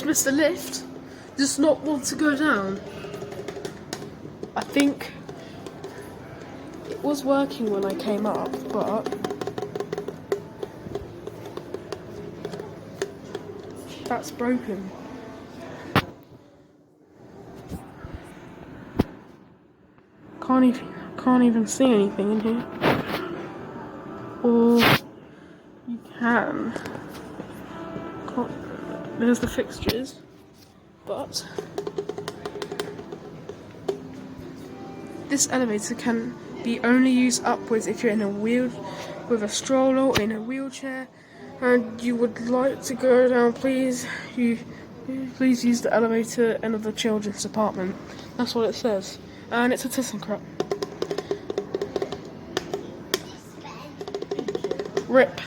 just missed the lift. Does not want to go down. I think it was working when I came up, but that's broken. Can't even see anything in here. Or you can. There's the fixtures, but this elevator can be only used upwards if you're in a with a stroller or in a wheelchair, and you would like to go down. Please use the elevator end of the children's department. That's what it says, and it's a tyssen krupp. RIP.